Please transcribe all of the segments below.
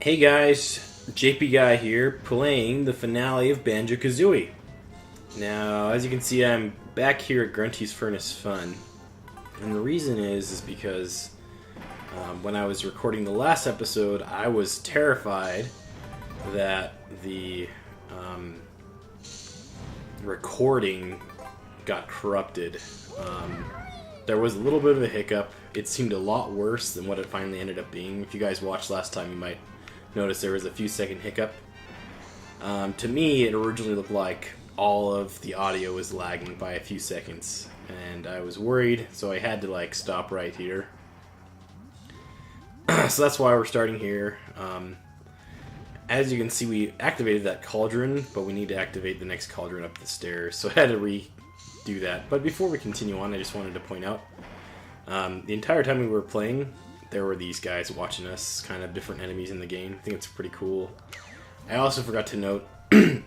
Hey guys, JP Guy here, playing the finale of Banjo-Kazooie. Now, as you can see, I'm back here at Grunty's Furnace Fun. And the reason is because when I was recording the last episode, I was terrified that the recording got corrupted. There was a little bit of a hiccup. It seemed a lot worse than what it finally ended up being. If you guys watched last time, you might notice there was a few second hiccup. To me, it originally looked like all of the audio was lagging by a few seconds, and I was worried, so I had to stop right here. So that's why we're starting here. As you can see, we activated that cauldron, but we need to activate the next cauldron up the stairs, so I had to redo that. But before we continue on, I just wanted to point out, the entire time we were playing, there were these guys watching us, kind of different enemies in the game. I think it's pretty cool. I also forgot to note, I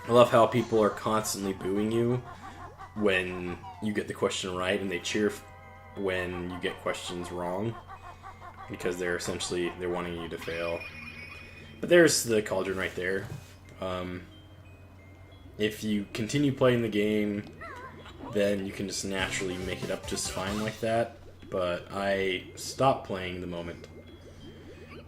love how people are constantly booing you when you get the question right, and they cheer when you get questions wrong, because they're wanting you to fail. But there's the cauldron right there. If you continue playing the game, then you can just naturally make it up just fine like that. But I stopped playing the moment.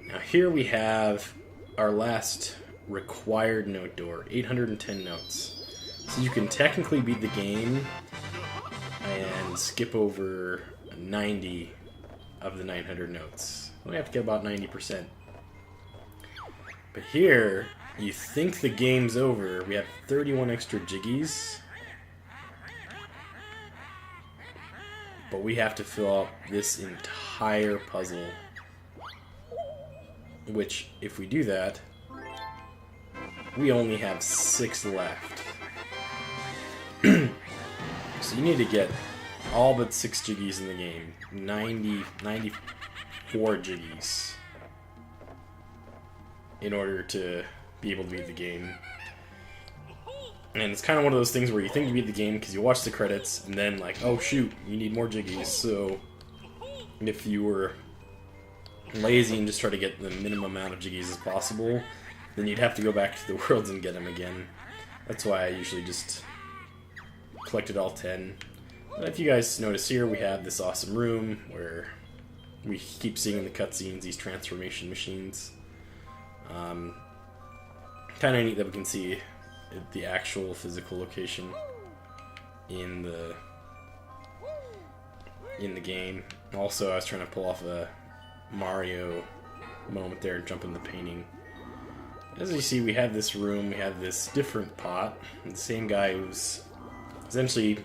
Now here we have our last required note door, 810 notes. So you can technically beat the game and skip over 90 of the 900 notes. We have to get about 90%. But here, you think the game's over. We have 31 extra jiggies. But we have to fill out this entire puzzle. Which, if we do that, we only have 6 left. So you need to get all but 6 jiggies in the game. 94 jiggies. In order to be able to beat the game. And it's kind of one of those things where you think you beat the game because you watch the credits, and then oh shoot, you need more jiggies. So if you were lazy and just try to get the minimum amount of jiggies as possible, then you'd have to go back to the worlds and get them again. That's why I usually just collected all 10. But if you guys notice here, we have this awesome room where we keep seeing in the cutscenes these transformation machines. Kind of neat that we can see the actual physical location in the game. Also, I was trying to pull off a Mario moment there and jump in the painting. As you see, we have this room, we have this different pot. The same guy who's essentially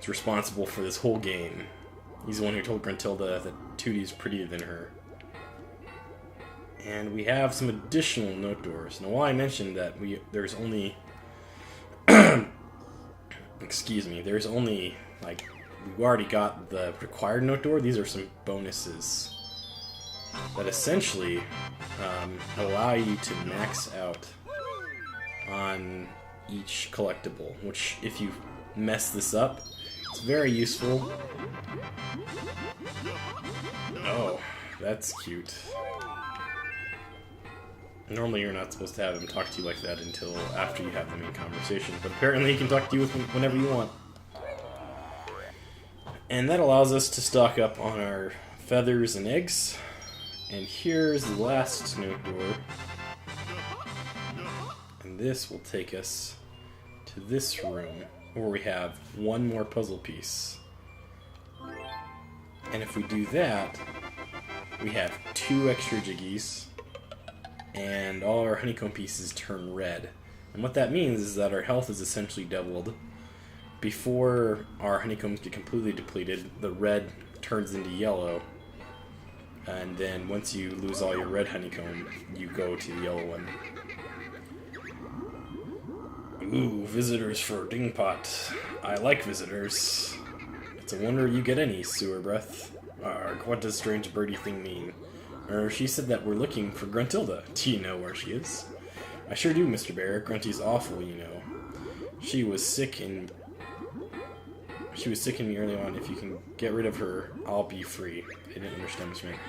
responsible for this whole game. He's the one who told Gruntilda that Tootie's prettier than her. And we have some additional note doors. Now, while I mentioned that there's only... excuse me, there's only, we already got the required note door. These are some bonuses that essentially allow you to max out on each collectible, which, if you mess this up, it's very useful. Oh, that's cute. Normally you're not supposed to have him talk to you like that until after you have them in conversation, but apparently he can talk to you whenever you want. And that allows us to stock up on our feathers and eggs. And here's the last note door. And this will take us to this room, where we have one more puzzle piece. And if we do that, we have 2 extra jiggies. And all our honeycomb pieces turn red. And what that means is that our health is essentially doubled. Before our honeycombs get completely depleted, the red turns into yellow. And then once you lose all your red honeycomb, you go to the yellow one. Ooh, visitors for Dingpot. I like visitors. It's a wonder you get any, sewer breath. Arg, what does strange birdie thing mean? She said that we're looking for Gruntilda. Do you know where she is? I sure do, Mr. Bear. Grunty's awful, you know. She was sick in me early on. If you can get rid of her, I'll be free. I didn't understand what you meant.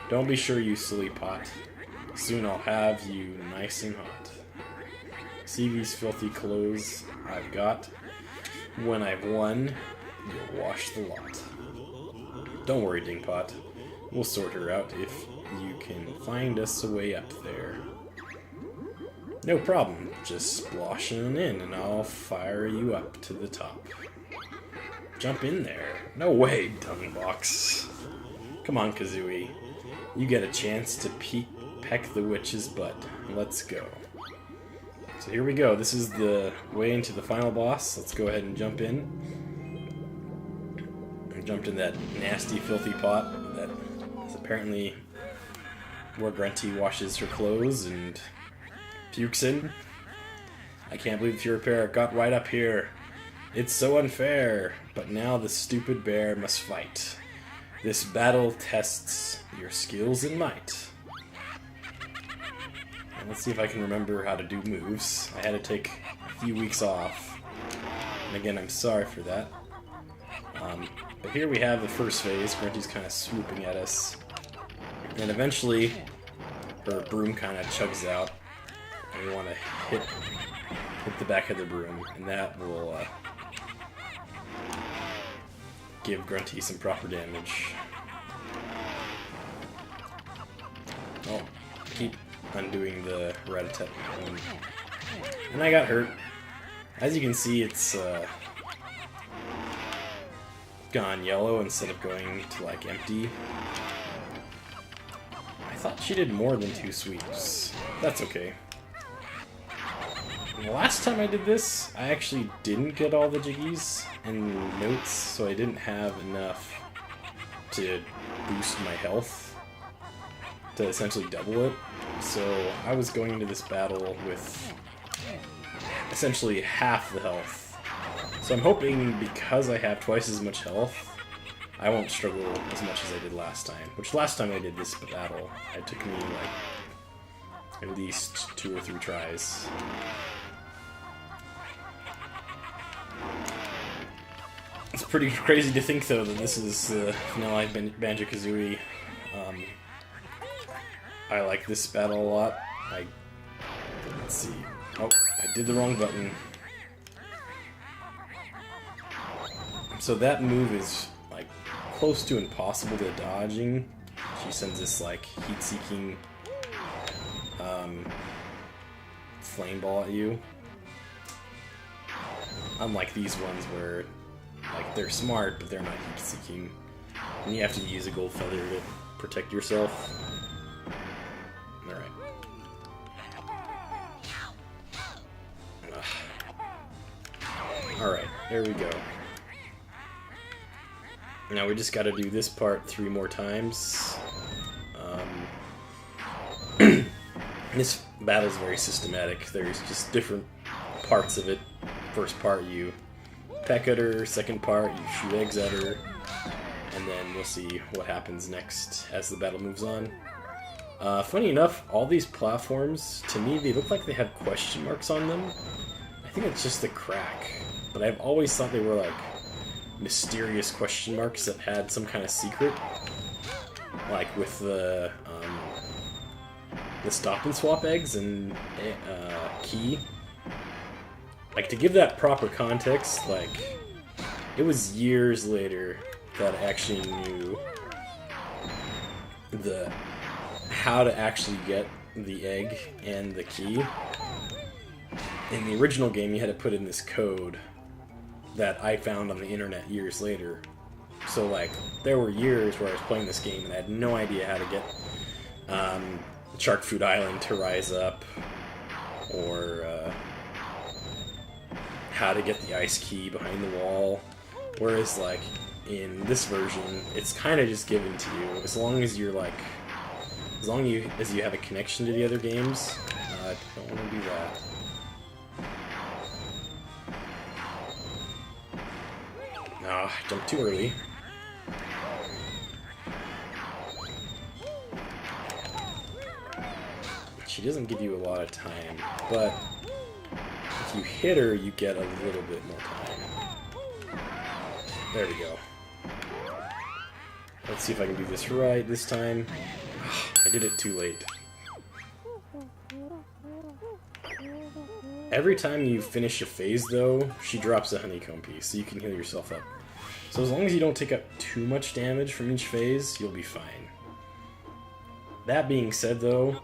Don't be sure, you silly pot. Soon I'll have you nice and hot. See these filthy clothes I've got? When I've won, you'll wash the lot. Don't worry, Dingpot. We'll sort her out if you can find us a way up there. No problem. Just splosh on in and I'll fire you up to the top. Jump in there. No way, dung box. Come on, Kazooie. You get a chance to peck the witch's butt. Let's go. So here we go. This is the way into the final boss. Let's go ahead and jump in. I jumped in that nasty, filthy pot that is apparently where Grunty washes her clothes and pukes in. I can't believe the Pure Parrot got right up here. It's so unfair. But now the stupid bear must fight. This battle tests your skills and might. And let's see if I can remember how to do moves. I had to take a few weeks off. And again, I'm sorry for that. But here we have the first phase. Grunty's kind of swooping at us. And eventually, her broom kind of chugs out. And we want to hit the back of the broom. And that will give Grunty some proper damage. Oh, keep undoing the rat-a-tat. And I got hurt. As you can see, it's gone yellow instead of going to like empty. I thought she did more than 2 sweeps. That's okay. And the last time I did this, I actually didn't get all the jiggies and notes, so I didn't have enough to boost my health to essentially double it. So I was going into this battle with essentially half the health. So I'm hoping because I have twice as much health, I won't struggle as much as I did last time. Which last time I did this battle, it took me like at least 2 or 3 tries. It's pretty crazy to think though that this is the finale of Banjo-Kazooie. I like this battle a lot. Let's see. Oh, I did the wrong button. So that move is like close to impossible to dodging. She sends this like heat-seeking flame ball at you. Unlike these ones where like they're smart but they're not heat-seeking, and you have to use a gold feather to protect yourself. Alright, there we go. Now we just gotta do this part 3 more times. This battle's very systematic. There's just different parts of it. First part you peck at her, second part you shoot eggs at her, and then we'll see what happens next as the battle moves on. Funny enough, all these platforms, to me, they look like they have question marks on them. I think it's just the crack, but I've always thought they were like mysterious question marks that had some kind of secret, like with the stop and swap eggs and key. Like, to give that proper context, like, it was years later that I actually knew how to actually get the egg and the key. In the original game, you had to put in this code that I found on the internet years later. So, like, there were years where I was playing this game and I had no idea how to get Shark Food Island to rise up, or how to get the ice key behind the wall. Whereas, like, in this version, it's kind of just given to you. As long as you're, like, as long as you have a connection to the other games. I don't want to do that. No, I jumped too early. She doesn't give you a lot of time, but if you hit her, you get a little bit more time. There we go. Let's see if I can do this right this time. I did it too late. Every time you finish a phase, though, she drops a honeycomb piece, so you can heal yourself up. So as long as you don't take up too much damage from each phase, you'll be fine. That being said, though,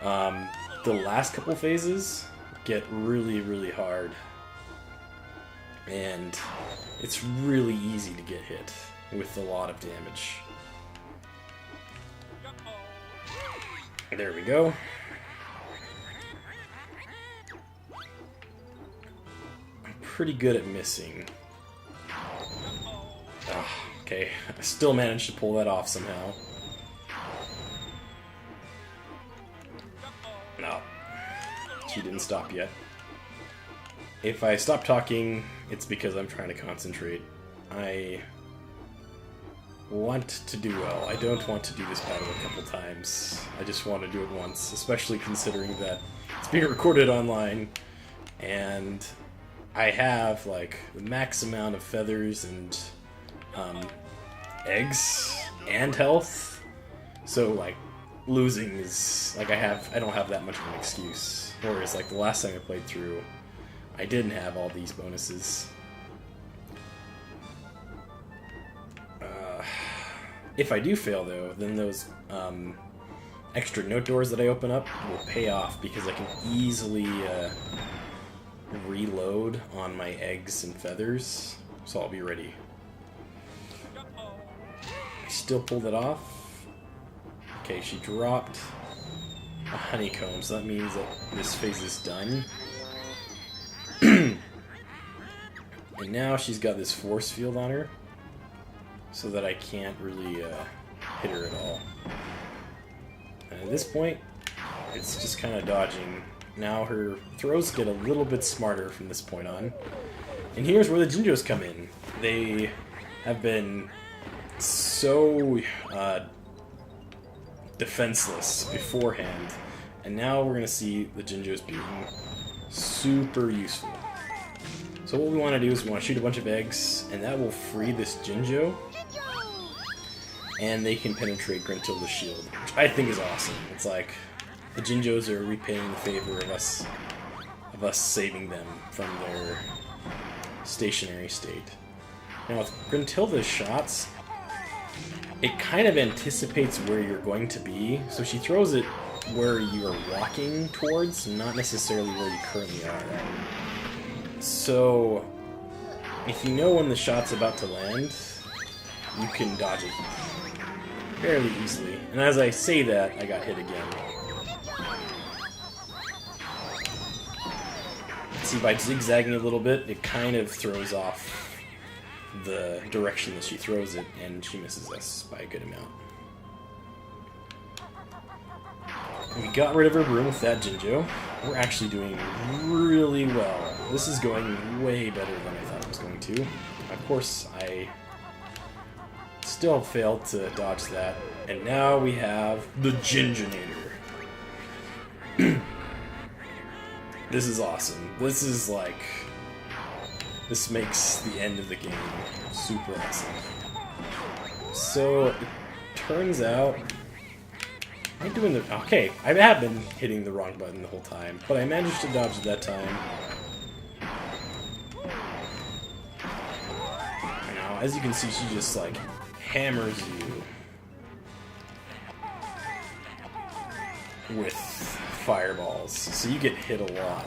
the last couple phases get really, really hard. And it's really easy to get hit with a lot of damage. There we go. I'm pretty good at missing. Okay, I still managed to pull that off somehow. No, she didn't stop yet. If I stop talking, it's because I'm trying to concentrate. I want to do well. I don't want to do this battle a couple times. I just want to do it once, especially considering that it's being recorded online, and I have, like, the max amount of feathers and eggs and health, so, like, losing is, like, I don't have that much of an excuse. Whereas, like, the last time I played through, I didn't have all these bonuses. If I do fail, though, then those extra note doors that I open up will pay off, because I can easily reload on my eggs and feathers, so I'll be ready. I still pulled it off. Okay, she dropped a honeycomb, so that means that this phase is done. And now she's got this force field on her, so that I can't really hit her at all. And at this point, it's just kind of dodging. Now her throws get a little bit smarter from this point on. And here's where the Jinjos come in. They have been so defenseless beforehand, and now we're going to see the Jinjos being super useful. So what we want to do is we want to shoot a bunch of eggs, and that will free this Jinjo, and they can penetrate Gruntilda's shield, which I think is awesome. It's like the Jinjos are repaying the favor of us saving them from their stationary state. Now with Gruntilda's shots, it kind of anticipates where you're going to be, so she throws it where you are walking towards, not necessarily where you currently are. So if you know when the shot's about to land, you can dodge it fairly easily. And as I say that, I got hit again. See, by zigzagging a little bit, it kind of throws off the direction that she throws it, and she misses us by a good amount. We got rid of her broom with that Jinjo. We're actually doing really well. This is going way better than I thought it was going to. Of course, I still failed to dodge that. And now we have the Jinjonator. This is awesome. This is like... This makes the end of the game super awesome. So, it turns out... I'm doing the... Okay, I have been hitting the wrong button the whole time, but I managed to dodge it that time. Now, as you can see, she just, like, hammers you with fireballs, so you get hit a lot.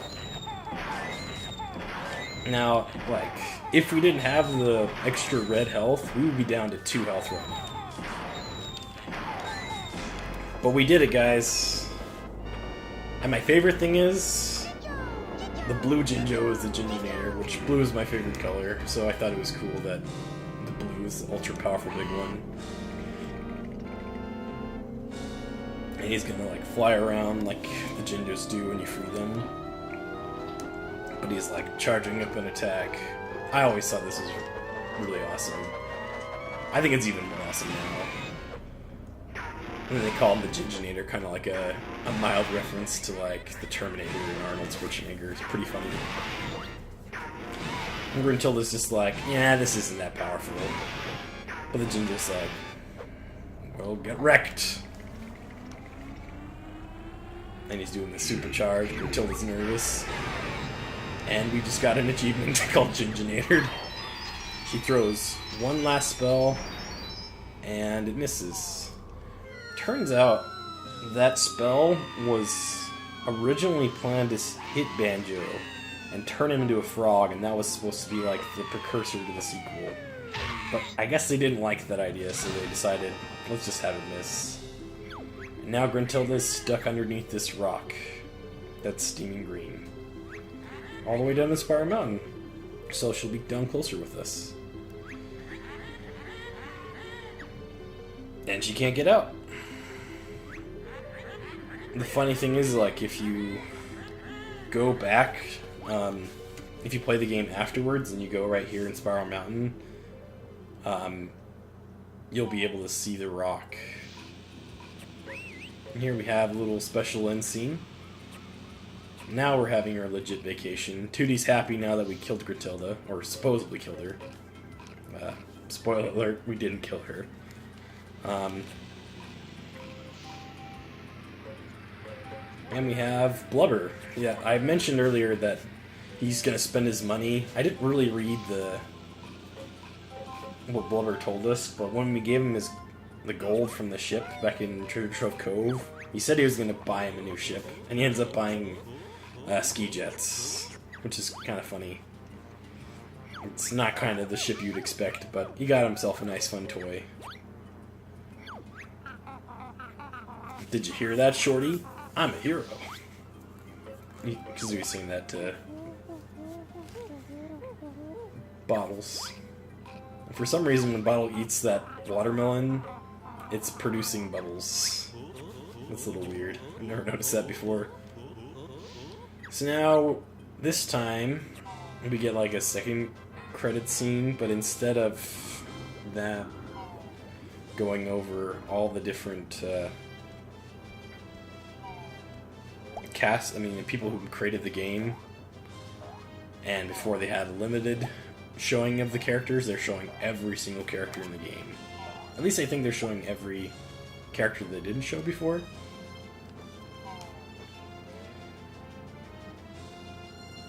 Now, like, if we didn't have the extra red health, we would be down to 2 health right now. But we did it, guys. And my favorite thing is, the blue Jinjo is the Jinjonator, which blue is my favorite color, so I thought it was cool that the blue is the ultra powerful big one. And he's gonna, like, fly around like the Jinjos do when you free them. But he's, like, charging up an attack. I always thought this was really awesome. I think it's even more awesome now. And then they call him the Jinjonator, kind of like a mild reference to, like, the Terminator and Arnold Schwarzenegger. It's pretty funny. And Gruntilda's just like, yeah, this isn't that powerful. But the Jinjo's like, well, get wrecked. And he's doing the supercharge. Gruntilda's nervous. And we just got an achievement called Jinjonator. She throws one last spell, and it misses. Turns out that spell was originally planned to hit Banjo and turn him into a frog, and that was supposed to be like the precursor to the sequel. But I guess they didn't like that idea, so they decided, let's just have it miss. And now Gruntilda's stuck underneath this rock that's steaming green. All the way down the Spiral Mountain. So she'll be down closer with us. And she can't get out. The funny thing is, like, if you go back, if you play the game afterwards and you go right here in Spiral Mountain, you'll be able to see the rock. And here we have a little special end scene. Now we're having our legit vacation. Tootie's happy now that we killed Gruntilda, or supposedly killed her. Spoiler alert, we didn't kill her. And we have Blubber. Yeah, I mentioned earlier that he's going to spend his money. I didn't really read what Blubber told us, but when we gave him the gold from the ship back in Treasure Trove Cove, he said he was going to buy him a new ship, and he ends up buying ski jets, which is kind of funny. It's not kind of the ship you'd expect, but he got himself a nice fun toy. Did you hear that, Shorty? I'm a hero. Because he was saying that to Bottles. And for some reason, when Bottle eats that watermelon, it's producing bubbles. That's a little weird. I've never noticed that before. So now, this time, we get like a second credit scene, but instead of that going over all the different people who created the game, and before they had a limited showing of the characters, they're showing every single character in the game. At least I think they're showing every character they didn't show before.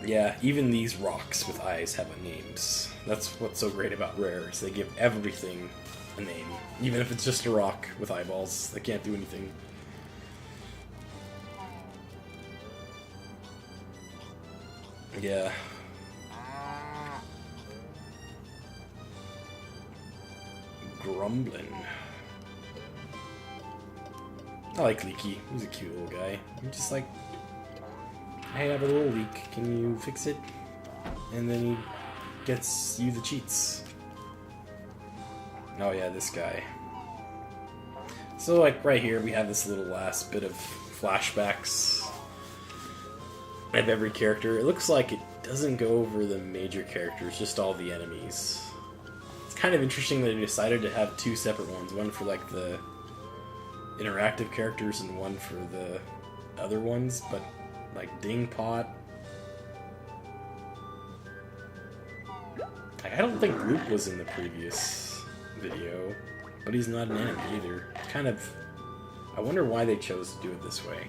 Yeah, even these rocks with eyes have names. That's what's so great about Rare, is they give everything a name. Even if it's just a rock with eyeballs, they can't do anything. Yeah. Grumbling. I like Leaky. He's a cute little guy. I'm just like, I have a little leak. Can you fix it? And then he gets you the cheats. Oh yeah, this guy. So like right here we have this little last bit of flashbacks of every character. It looks like it doesn't go over the major characters, just all the enemies. It's kind of interesting that they decided to have two separate ones, one for like the interactive characters and one for the other ones, but like Dingpot. I don't think Bloop was in the previous video, but he's not an enemy either. Kind of, I wonder why they chose to do it this way.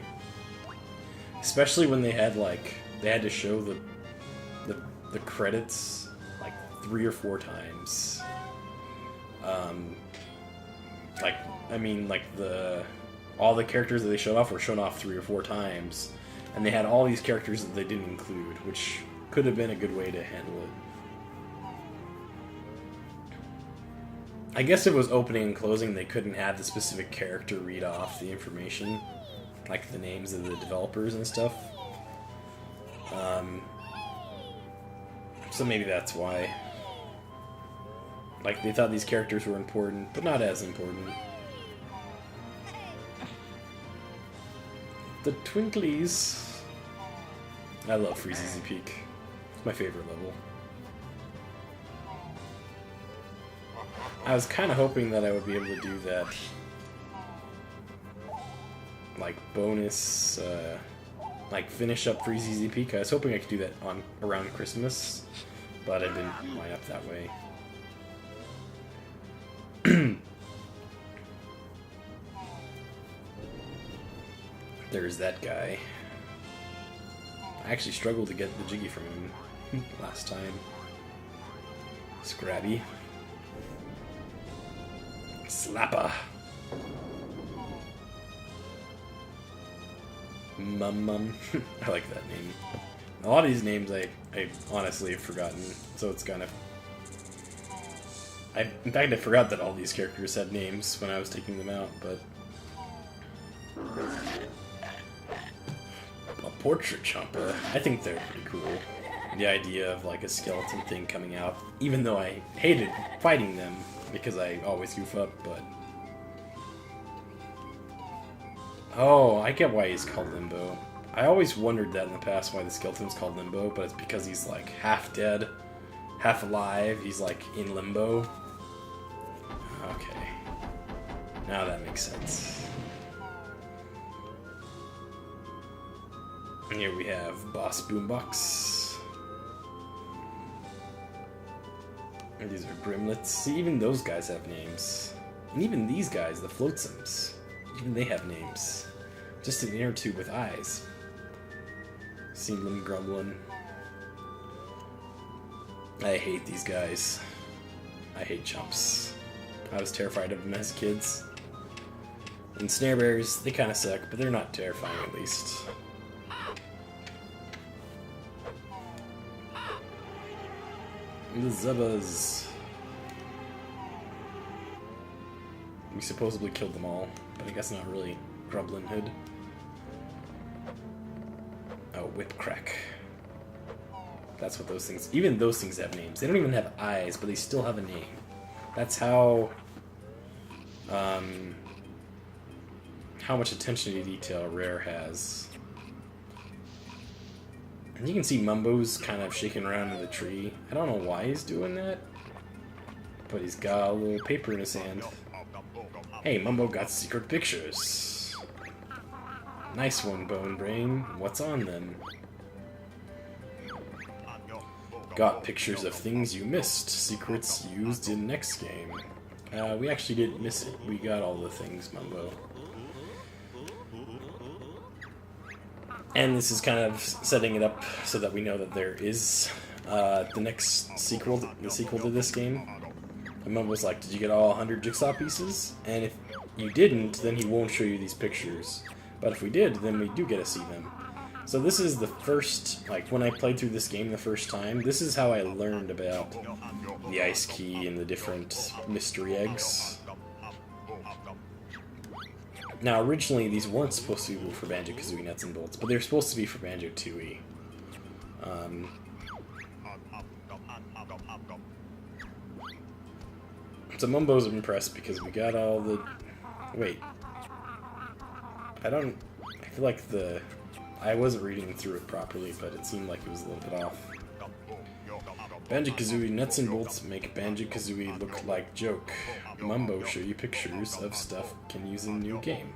Especially when they had to show the credits like 3 or 4 times. All the characters that they showed off were shown off 3 or 4 times, and they had all these characters that they didn't include, which could have been a good way to handle it. I guess if it was opening and closing, they couldn't have the specific character read off the information, like the names of the developers and stuff. So maybe that's why. Like, they thought these characters were important, but not as important. The Twinklies. I love Freeze's Peak. It's my favorite level. I was kind of hoping that I would be able to do that, like, bonus, finish up Freeze's Peak. I was hoping I could do that around Christmas, but it didn't line up that way. There's that guy. I actually struggled to get the Jiggy from him last time. Scrabby. Slapper. Mum. I like that name. A lot of these names I honestly have forgotten, so it's kind of... in fact, I forgot that all these characters had names when I was taking them out, but... A portrait chomper. I think they're pretty cool. The idea of like a skeleton thing coming out, even though I hated fighting them because I always goof up, but... Oh, I get why he's called Limbo. I always wondered that in the past, why the skeleton's called Limbo, but it's because he's like half dead, half alive, he's like in limbo. Okay. Now that makes sense. And here we have Boss Boombox. And these are Grimlets. See, even those guys have names. And even these guys, the Floatsomes, even they have names. Just an inner tube with eyes. Seen them grumbling. I hate these guys. I hate chumps. I was terrified of them as kids. And snare bears, they kind of suck, but they're not terrifying at least. And the Zubbas. We supposedly killed them all, but I guess not really. Grublin Hood. Oh, Whip Crack. That's what those things... Even those things have names. They don't even have eyes, but they still have a name. That's how much attention to detail Rare has. And you can see Mumbo's kind of shaking around in the tree. I don't know why he's doing that, but he's got a little paper in his hand. Hey, Mumbo got secret pictures. Nice one, Bone Brain. What's on them? Got pictures of things you missed. Secrets used in next game. We actually didn't miss it. We got all the things, Mumbo. And this is kind of setting it up so that we know that there is the next sequel, the sequel to this game. And Mumbo's like, did you get all 100 jigsaw pieces? And if you didn't, then he won't show you these pictures. But if we did, then we do get to see them. So this is the first, like, when I played through this game the first time, this is how I learned about the ice key and the different mystery eggs. Now, originally, these weren't supposed to be for Banjo-Kazooie Nuts and Bolts, but they're supposed to be for Banjo-Tooie. So Mumbo's impressed because we got all the... Wait. I feel like I wasn't reading through it properly, but it seemed like it was a little bit off. Banjo-Kazooie Nuts and Bolts make Banjo-Kazooie look like joke. Mumbo show you pictures of stuff can use in new game.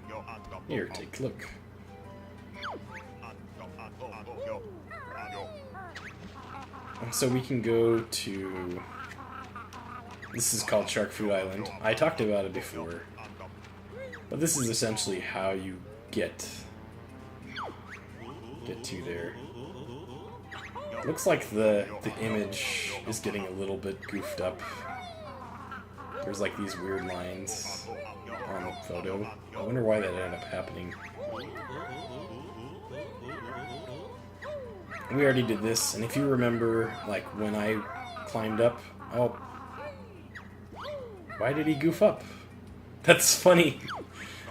Here, take a look. So we can go to... This is called Shark Food Island. I talked about it before. But this is essentially how you get to there. Looks like the image is getting a little bit goofed up. There's like these weird lines on the photo. I wonder why that ended up happening. We already did this, and if you remember, like when I climbed up, oh, why did he goof up? That's funny.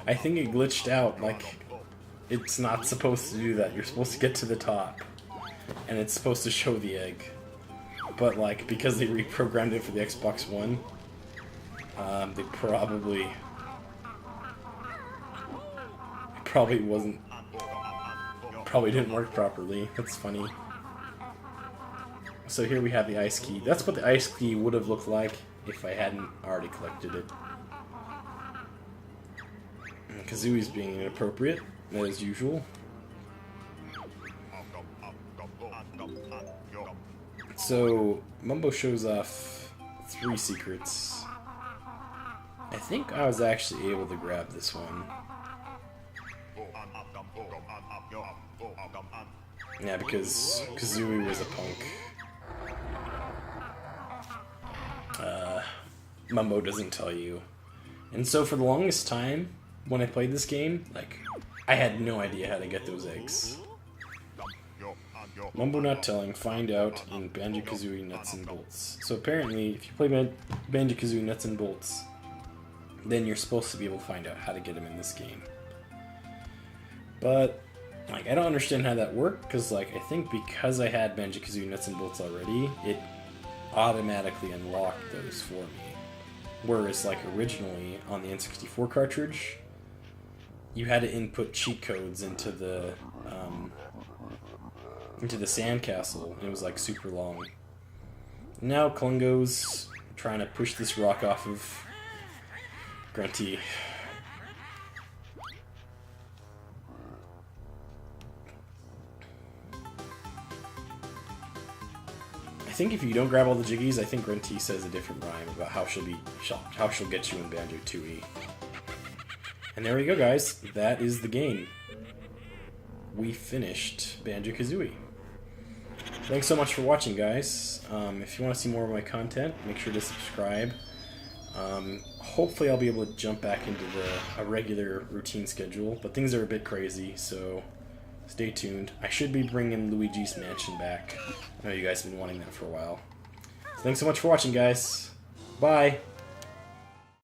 I think it glitched out, like, it's not supposed to do that. You're supposed to get to the top, and it's supposed to show the egg. But, like, because they reprogrammed it for the Xbox One, they probably didn't work properly. That's funny. So here we have the ice key. That's what the ice key would have looked like if I hadn't already collected it. Kazooie's being inappropriate, as usual. So, Mumbo shows off 3 secrets. I think I was actually able to grab this one. Yeah, because Kazooie was a punk. Mumbo doesn't tell you. And so for the longest time, when I played this game, like, I had no idea how to get those eggs. Mumbo not telling, find out in Banjo-Kazooie Nuts and Bolts. So apparently, if you play Banjo-Kazooie Nuts and Bolts, then you're supposed to be able to find out how to get them in this game. But, like, I don't understand how that worked, because, like, I think because I had Banjo-Kazooie Nuts and Bolts already, it automatically unlocked those for me. Whereas, like, originally, on the N64 cartridge, you had to input cheat codes into the sandcastle, and it was, like, super long. Now Klungo's trying to push this rock off of Grunty. I think if you don't grab all the Jiggies, I think Grunty says a different rhyme about how she'll get you in Banjo-Tooie. And there we go, guys. That is the game. We finished Banjo-Kazooie. Thanks so much for watching, guys. If you want to see more of my content, make sure to subscribe. Hopefully I'll be able to jump back into a regular routine schedule, but things are a bit crazy, so stay tuned. I should be bringing Luigi's Mansion back. I know you guys have been wanting that for a while. So thanks so much for watching, guys. Bye!